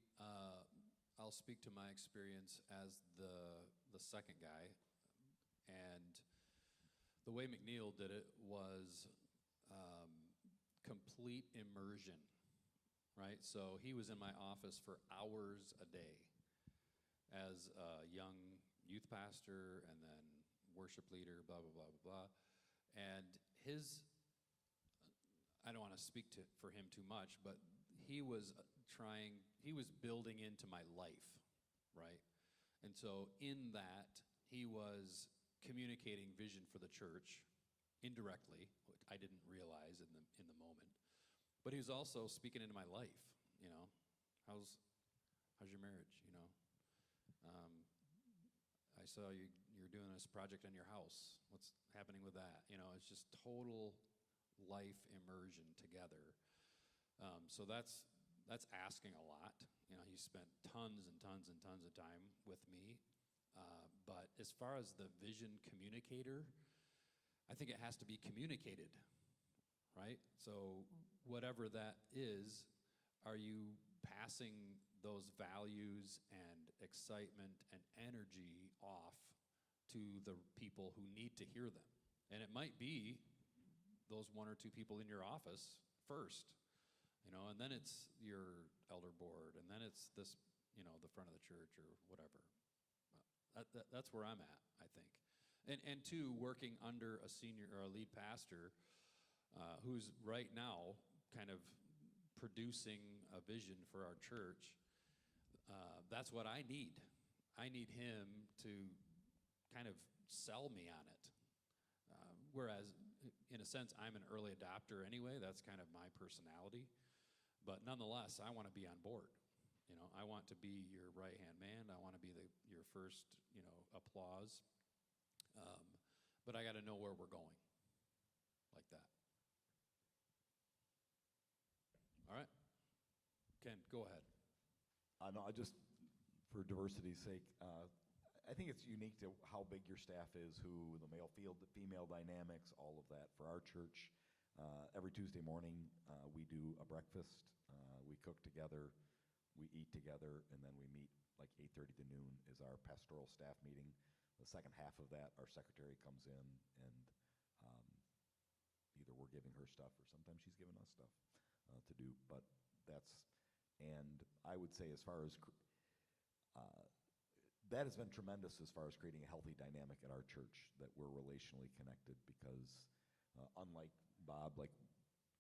I'll speak to my experience as the second guy, and the way McNeil did it was complete immersion, right? So he was in my office for hours a day as a young youth pastor and then worship leader, blah, blah, blah, blah, blah. And I don't want to speak for him too much, but he was building into my life, right? And so in that, he was communicating vision for the church indirectly, which I didn't realize in the moment. But he was also speaking into my life, you know. How's your marriage, you know? I saw you're doing this project on your house. What's happening with that? You know, it's just total life immersion together. So that's asking a lot. You know, he spent tons and tons and tons of time with me. But as far as the vision communicator, I think it has to be communicated, right? So whatever that is, are you passing those values and excitement and energy off to the people who need to hear them? And it might be those one or two people in your office first, you know, and then it's your elder board, and then it's this, you know, the front of the church or whatever. That's where I'm at, I think. And two, working under a senior or a lead pastor who's right now kind of producing a vision for our church. That's what I need. I need him to kind of sell me on it. Whereas, in a sense, I'm an early adopter anyway. That's kind of my personality. But nonetheless, I want to be on board. You know, I want to be your right-hand man. I want to be your first, you know, applause. But I got to know where we're going, like that. All right. Ken, go ahead. No, I just, for diversity's sake, I think it's unique to how big your staff is, who the male field, the female dynamics, all of that. For our church, every Tuesday morning, we do a breakfast. We cook together, we eat together, and then we meet like 8:30 to noon is our pastoral staff meeting. The second half of that, our secretary comes in, and either we're giving her stuff or sometimes she's giving us stuff to do. But and I would say as far as that has been tremendous as far as creating a healthy dynamic at our church, that we're relationally connected, because unlike Bob, like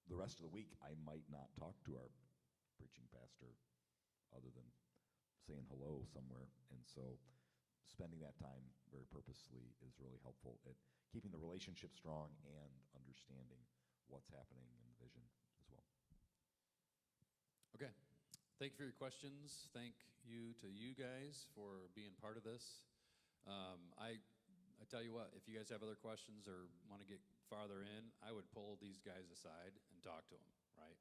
the rest of the week, I might not talk to our preaching pastor other than saying hello somewhere. And so spending that time very purposely is really helpful at keeping the relationship strong and understanding what's happening in the vision as well. Okay. Thank you for your questions. Thank you to you guys for being part of this. I tell you what, if you guys have other questions or want to get farther in, I would pull these guys aside and talk to them, right?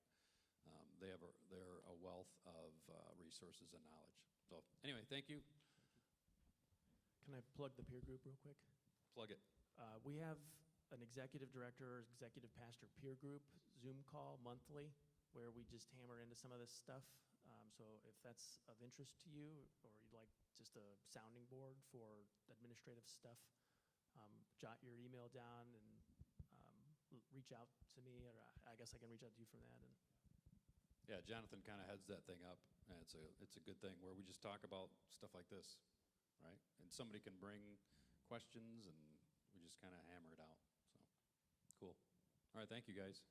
They're a wealth of resources and knowledge. So anyway, thank you. Can I plug the peer group real quick? Plug it. We have an executive director, executive pastor peer group Zoom call monthly where we just hammer into some of this stuff. So if that's of interest to you, or you'd like just a sounding board for administrative stuff, jot your email down and reach out to me, or I guess I can reach out to you from that. And yeah, Jonathan kind of heads that thing up, and it's a good thing where we just talk about stuff like this, right? And somebody can bring questions, and we just kind of hammer it out. So cool. All right, thank you guys.